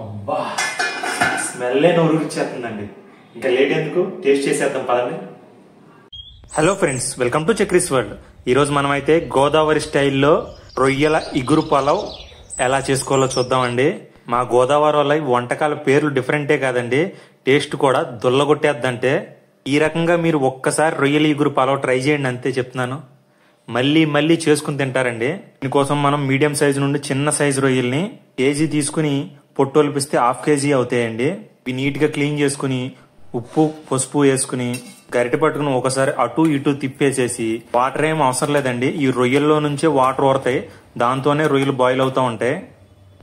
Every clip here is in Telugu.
అబ్బా స్మెల్లే నోరూరిచ్చేస్తుందండి. ఇంకా లేట్ ఎందుకు, టేస్ట్ చేసేద్దాం పదండి. Hello friends, welcome to Chakri's world. ఈరోజు మనమైతే గోదావరి స్టైల్లో రొయ్యల ఇగురు పలావ్ ఎలా చేసుకోవాలో చూద్దామండి. మా గోదావరి వల్ల వంటకాల పేర్లు డిఫరెంటే కాదండి, టేస్ట్ కూడా దుల్లగొట్టేద్దంటే. ఈ రకంగా మీరు ఒక్కసారి రొయ్యల ఇగురు పలావ్ ట్రై చేయండి, అంతే చెప్తున్నాను. మళ్ళీ మళ్ళీ చేసుకుని తింటారండి. దీనికోసం మనం మీడియం సైజు నుండి చిన్న సైజు రొయ్యల్ని కేజీ తీసుకుని పొట్టొలిపిస్తే హాఫ్ కేజీ అవుతాయండి. ఇవి నీట్ గా క్లీన్ చేసుకుని ఉప్పు పసుపు వేసుకుని గరిటె పట్టుకుని ఒకసారి అటు ఇటు తిప్పేసేసి, వాటర్ ఏం అవసరం లేదండి, ఈ రొయ్యల్లో నుంచే వాటర్ ఊరతాయి, దాంతోనే రొయ్యలు బాయిల్ అవుతూ ఉంటాయి.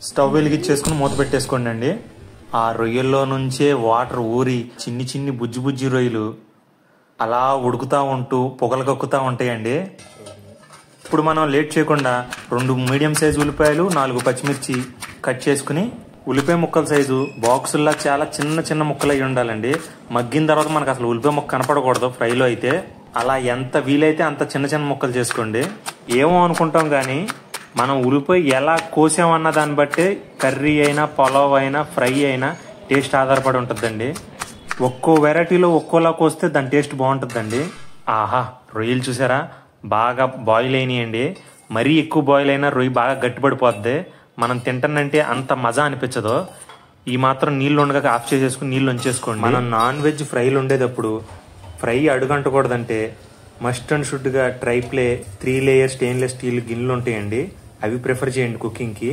స్టవ్ వెలిగించేసుకుని మూత పెట్టేసుకోండి అండి. ఆ రొయ్యల్లో నుంచే వాటర్ ఊరి చిన్ని చిన్ని బుజ్జి బుజ్జి రొయ్యలు అలా ఉడుకుతా ఉంటూ పొగలు కక్కుతా ఉంటాయండి. ఇప్పుడు మనం లేట్ చేయకుండా 2 మీడియం సైజు ఉల్లిపాయలు 4 పచ్చిమిర్చి కట్ చేసుకుని, ఉల్లిపాయ ముక్కల సైజు బాక్సుల్లా చాలా చిన్న చిన్న ముక్కలు అయి ఉండాలండి. మగ్గిన తర్వాత మనకు అసలు ఉల్లిపాయ ముక్క కనపడకూడదు ఫ్రైలో అయితే. అలా ఎంత వీలైతే అంత చిన్న చిన్న ముక్కలు చేసుకోండి. ఏమో అనుకుంటాం కానీ మనం ఉల్లిపాయ ఎలా కోసామన్న దాన్ని బట్టే కర్రీ అయినా పలావ్ అయినా ఫ్రై అయినా టేస్ట్ ఆధారపడి ఉంటుందండి. ఒక్కో వెరైటీలో ఒక్కోలా కోస్తే దాని టేస్ట్ బాగుంటుందండి. ఆహా, రొయ్యలు చూసారా బాగా బాయిల్ అయినాయండి. మరీ ఎక్కువ బాయిల్ అయినా రొయ్యి బాగా గట్టిపడిపోద్ది, మనం తింటానంటే అంత మజా అనిపించదు. ఈ మాత్రం నీళ్ళు ఉండగా ఆఫ్ చేసేసుకుని నీళ్ళు ఉంచేసుకోండి. మనం నాన్ వెజ్ ఫ్రైలు ఉండేటప్పుడు ఫ్రై అడుగంటకూడదంటే మస్ట్ అండ్ షుడ్గా ట్రైప్లే 3 లేయర్ స్టెయిన్లెస్ స్టీల్ గిన్నెలు ఉంటాయండి, అవి ప్రిఫర్ చేయండి కుకింగ్కి.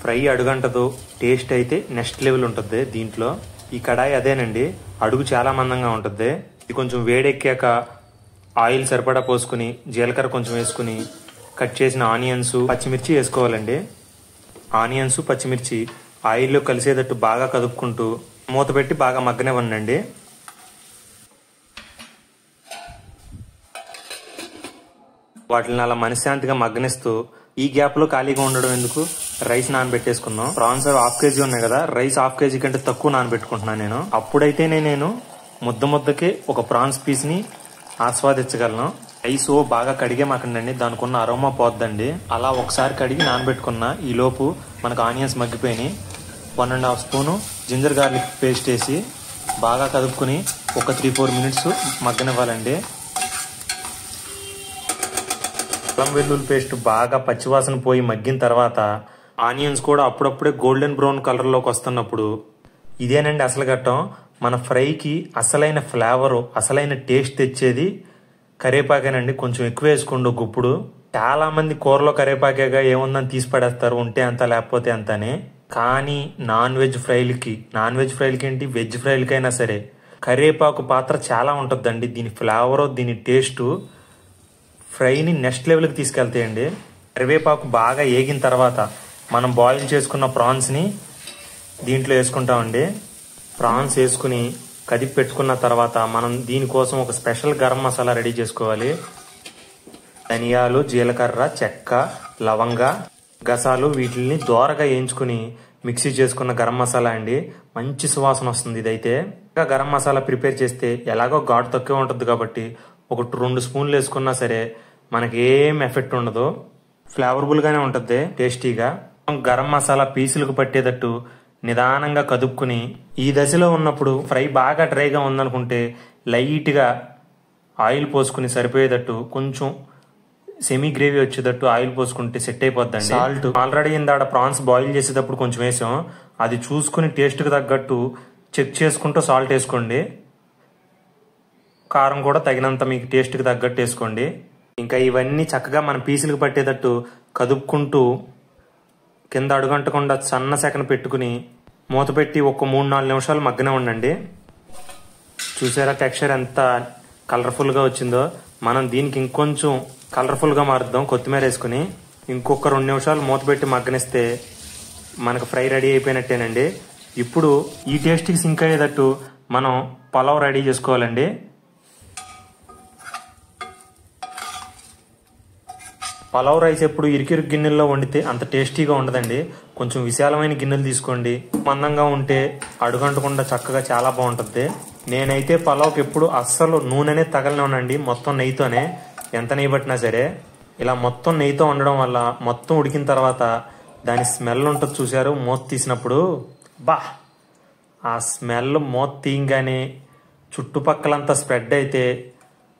ఫ్రై అడుగంటదు, టేస్ట్ అయితే నెక్స్ట్ లెవెల్ ఉంటుంది దీంట్లో. ఈ కడాయి అదేనండి, అడుగు చాలా మందంగా ఉంటుంది. ఇది కొంచెం వేడెక్కాక ఆయిల్ సరిపడా పోసుకుని జీలకర్ర కొంచెం వేసుకుని కట్ చేసిన ఆనియన్స్ పచ్చిమిర్చి వేసుకోవాలండి. ఆనియన్స్ పచ్చిమిర్చి ఆయిల్లో కలిసేటట్టు బాగా కదుపుకుంటూ మూత పెట్టి బాగా మగ్గనివ్వండి. వాటిని అలా మనశ్శాంతిగా మగ్గనిస్తూ ఈ గ్యాప్ లో ఖాళీగా ఉండడం ఎందుకు, రైస్ నానబెట్టేసుకుందాం. ప్రాన్స్ హాఫ్ కేజీ ఉన్నాయి కదా, రైస్ హాఫ్ కేజీ కంటే తక్కువ నానబెట్టుకుంటున్నాను నేను. అప్పుడైతేనే నేను ముద్దకి ఒక ప్రాన్స్ పీస్ ని ఆస్వాదించగలను. రైస్ బాగా కడిగే మాకండి, దానికి ఉన్న అరోమా పోద్దండి. అలా ఒకసారి కడిగి నానబెట్టుకున్న ఈ లోపు మనకు ఆనియన్స్ మగ్గిపోయి 1.5 స్పూను జింజర్ గార్లిక్ పేస్ట్ వేసి బాగా కదుపుకుని ఒక 3-4 మినిట్స్ మగ్గనివ్వాలండి. అల్లం వెల్లుల్లి పేస్ట్ బాగా పచ్చివాసన పోయి మగ్గిన తర్వాత ఆనియన్స్ కూడా అప్పుడప్పుడే గోల్డెన్ బ్రౌన్ కలర్ లోకి వస్తున్నప్పుడు, ఇదేనండి అసలు ఘట్టం. మన ఫ్రైకి అసలైన ఫ్లేవరు అసలైన టేస్ట్ తెచ్చేది కరేపాకేనండి. కొంచెం ఎక్కువ వేసుకోండి గుప్పుడు. చాలా మంది కూరలో కరేపాకేగా ఏముందని తీసి పడేస్తారు, ఉంటే అంత లేకపోతే అంత అని. కానీ నాన్ వెజ్ ఫ్రైలకి ఏంటి, వెజ్ ఫ్రైలకైనా సరే కరేపాకు పాత్ర చాలా ఉంటుందండి. దీని ఫ్లేవరు దీని టేస్టు ఫ్రైని నెక్స్ట్ లెవెల్కి తీసుకెళ్తాయండి. కరివేపాకు బాగా ఏగిన తర్వాత మనం బాయిల్ చేసుకున్న ప్రాన్స్ని దీంట్లో వేసుకుంటామండి. ప్రాన్స్ వేసుకుని కదిపి పెట్టుకున్న తర్వాత మనం దీనికోసం ఒక స్పెషల్ గరం మసాలా రెడీ చేసుకోవాలి. ధనియాలు, జీలకర్ర, చెక్క, లవంగ, గసాలు వీటిని దోరగా వేయించుకుని మిక్సీ చేసుకున్న గరం మసాలా అండి. మంచి సువాసన వస్తుంది ఇదైతే. ఇంకా గరం మసాలా ప్రిపేర్ చేస్తే ఎలాగో ఘాటు తక్కువ ఉంటుంది కాబట్టి ఒక 2 స్పూన్లు వేసుకున్నా సరే మనకి ఏం ఎఫెక్ట్ ఉండదు, ఫ్లేవరబుల్ గానే ఉంటుంది టేస్టీగా. గరం మసాలా పీసులకు పట్టేటట్టు నిదానంగా కదుపుకుని, ఈ దశలో ఉన్నప్పుడు ఫ్రై బాగా డ్రైగా ఉందనుకుంటే లైట్ గా ఆయిల్ పోసుకుని సరిపోయేటట్టు కొంచెం సెమీ గ్రేవీ వచ్చేటట్టు ఆయిల్ పోసుకుంటే సెట్ అయిపోద్దండి. సాల్ట్ ఆల్రెడీ ఇందాడ ప్రాన్స్ బాయిల్ చేసేటప్పుడు కొంచెం వేసాం, అది చూసుకుని టేస్ట్ కి తగ్గట్టు చెక్ చేసుకుంటూ సాల్ట్ వేసుకోండి. కారం కూడా తగినంత మీకు టేస్ట్ కి తగ్గట్టు వేసుకోండి. ఇంకా ఇవన్నీ చక్కగా మన పీసులకు పట్టేటట్టు కదుపుకుంటూ కింద అడుగంటకుండా సన్న సెకన పెట్టుకుని మూత పెట్టి ఒక 3-4 నిమిషాలు మగ్గనే ఉండండి. చూసారా టెక్స్చర్ ఎంత కలర్ఫుల్ గా వచ్చిందో. మనం దీనికి ఇంకొంచెం కలర్ఫుల్ గా మారుద్దాం. కొత్తిమీర వేసుకుని ఇంకొక 2 నిమిషాలు మూత పెట్టి మగ్గనిస్తే మనకు ఫ్రై రెడీ అయిపోయినట్టేనండి. ఇప్పుడు ఈ టేస్ట్ కి సింక్ అయ్యేటట్టు మనం పలావ్ రెడీ చేసుకోవాలండి. పలావ్ రైస్ ఎప్పుడు ఇరుకిరుకు గిన్నెల్లో వండితే అంత టేస్టీగా ఉండదండి. కొంచెం విశాలమైన గిన్నెలు తీసుకోండి, మందంగా ఉంటే అడుగంటకుండా చక్కగా చాలా బాగుంటుంది. నేనైతే పలావ్కి ఎప్పుడు అస్సలు నూనెనే తగలనివ్వనండి, మొత్తం నెయ్యితోనే. ఎంత నెయ్యి పట్టినా సరే ఇలా మొత్తం నెయ్యితో ఉండడం వల్ల మొత్తం ఉడికిన తర్వాత దాని స్మెల్ ఉంటుంది చూసారు, మూత తీసినప్పుడు బా ఆ స్మెల్ మూత తీయంగానే చుట్టుపక్కలంతా స్ప్రెడ్ అయితే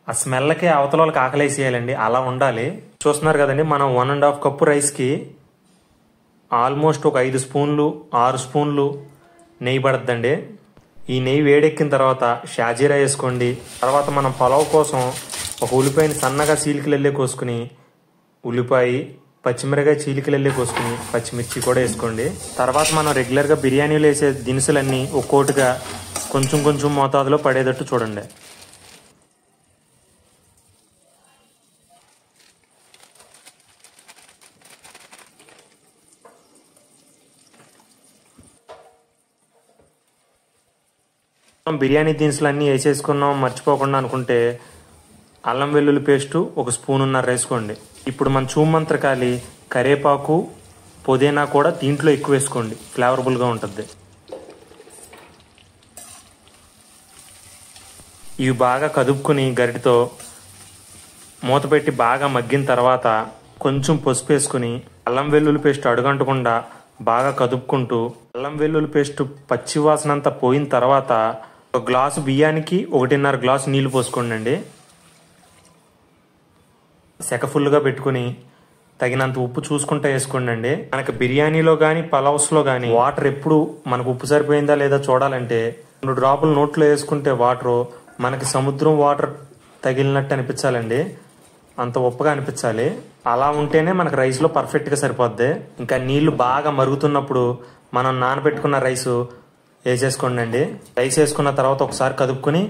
ఆ స్మెల్కే అవతల వాళ్ళకి ఆకలేసేయాలండి. అలా ఉండాలి. చూస్తున్నారు కదండి, మనం 1.5 కప్పు రైస్కి ఆల్మోస్ట్ ఒక 5 స్పూన్లు 6 స్పూన్లు నెయ్యి పడుతుందండి. ఈ నెయ్యి వేడెక్కిన తర్వాత షాజీరా వేసుకోండి. తర్వాత మనం పలావ్ కోసం ఒక ఉల్లిపాయని సన్నగా చీలికలల్లే కోసుకుని, ఉల్లిపాయ పచ్చిమిరకాయ చీలికలల్లే కోసుకుని పచ్చిమిర్చి కూడా వేసుకోండి. తర్వాత మనం రెగ్యులర్గా బిర్యానీలో వేసే దినుసులన్నీ ఒక్కోటిగా కొంచెం కొంచెం మోతాదులో పడేటట్టు చూడండి. బిర్యానీ దినుసులు అన్నీ వేసేసుకున్నాం మర్చిపోకుండా అనుకుంటే అల్లం వెల్లుల్లి పేస్టు 1 స్పూనున్నర వేసుకోండి. ఇప్పుడు మన చూమంత్రకాలి కరేపాకు పుదీనా కూడా దీంట్లో ఎక్కువ వేసుకోండి, ఫ్లేవరబుల్గా ఉంటుంది. ఇవి బాగా కదుపుకుని గరిటితో మూత పెట్టి బాగా మగ్గిన తర్వాత కొంచెం పసుపు వేసుకుని అల్లం వెల్లుల్లి పేస్ట్ అడుగంటకుండా బాగా కదుపుకుంటూ అల్లం వెల్లుల్లి పేస్ట్ పచ్చివాసన అంతా పోయిన తర్వాత ఒక గ్లాసు బియ్యానికి 1.5 గ్లాసు నీళ్లు పోసుకోండి అండి. సెక ఫుల్గా పెట్టుకుని తగినంత ఉప్పు చూసుకుంటూ వేసుకోండి అండి. మనకి బిర్యానీలో కానీ పలావ్స్లో కానీ వాటర్ ఎప్పుడు మనకు ఉప్పు సరిపోయిందా లేదా చూడాలంటే 2 డ్రాపులు నోట్లో వేసుకుంటే వాటర్ మనకి సముద్రం వాటర్ తగిలినట్టు అనిపించాలండి. అంత ఉప్పుగా అనిపించాలి. అలా ఉంటేనే మనకు రైస్లో పర్ఫెక్ట్గా సరిపోద్ది. ఇంకా నీళ్లు బాగా మరుగుతున్నప్పుడు మనం నానబెట్టుకున్న రైసు వేసేసుకోండి అండి. రైస్ వేసుకున్న తర్వాత ఒకసారి కదుపుకుని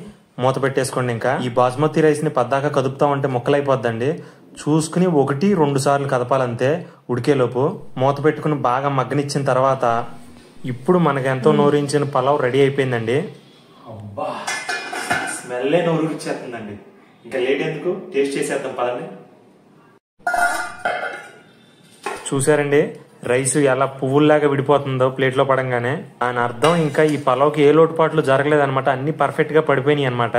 మూత పెట్టేసుకోండి. ఇంకా ఈ బాస్మతి రైస్ని పద్దాకా కదుపుతామంటే ముక్కలైపోద్దండి. చూసుకుని 1-2 సార్లు కదపాలంతే ఉడికేలోపు. మూత పెట్టుకుని బాగా మగ్గనిచ్చిన తర్వాత ఇప్పుడు మనకి ఎంతో నోరించిన పలావ్ రెడీ అయిపోయిందండి. అబ్బా స్మెల్లే నోరూరిచ్చేస్తుందండి. ఇంకా లేట్ ఎందుకు, టేస్ట్ చేసేద్దాం పదండి. చూసారండి రైస్ ఎలా పువ్వుల్లాగా విడిపోతుందో ప్లేట్లో పడంగానే. దాని అర్థం ఇంకా ఈ పలావ్కి ఏ లోటుపాట్లు జరగలేదన్నమాట. అన్ని పర్ఫెక్ట్గా పడిపోయినాయి అనమాట.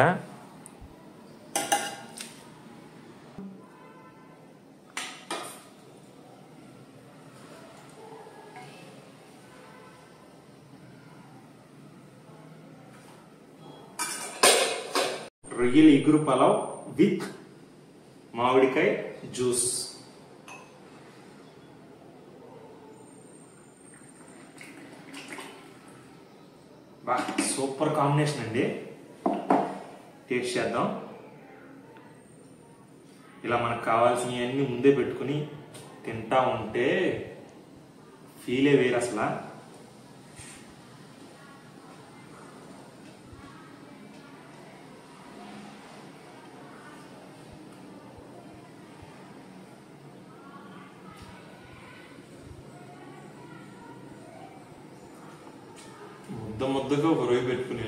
రొయ్యల ఇగురు పలావ్ విత్ మామిడికాయ జ్యూస్. సూపర్ కాంబినేషన్ అండి. టేస్ట్ చేద్దాం. ఇలా మనకు కావాల్సినవన్నీ ముందే పెట్టుకుని తింటా ఉంటే ఫీలే వేరు అసలు. ముద్దగా ఒక రొయ్య పెట్టుకుని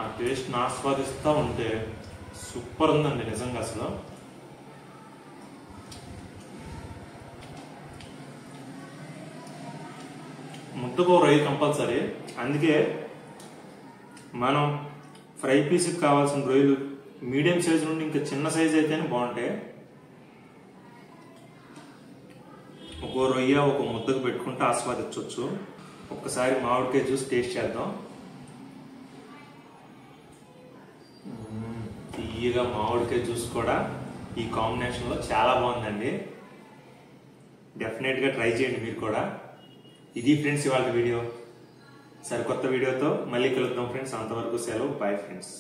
ఆ టేస్ట్ని ఆస్వాదిస్తూ ఉంటే సూపర్ ఉందండి నిజంగా. అసలు ముద్దకు రొయ్య కంపల్సరీ. అందుకే మనం ఫ్రై పీస్కి కావాల్సిన రొయ్యలు మీడియం సైజు నుండి ఇంకా చిన్న సైజు అయితేనే బాగుంటాయి. ఒక రొయ్య ఒక ముద్దకు పెట్టుకుంటే ఆస్వాదించవచ్చు. ఒక్కసారి మామిడికాయ జ్యూస్ టేస్ట్ చేద్దాం. తీయగా మామిడికాయ జ్యూస్ కూడా ఈ కాంబినేషన్లో చాలా బాగుందండి. డెఫినెట్గా ట్రై చేయండి మీరు కూడా. ఇది ఫ్రెండ్స్ ఇవాళ వీడియో. సరికొత్త వీడియోతో మళ్ళీ కలుద్దాం ఫ్రెండ్స్. అంతవరకు సెలవు. Bye friends.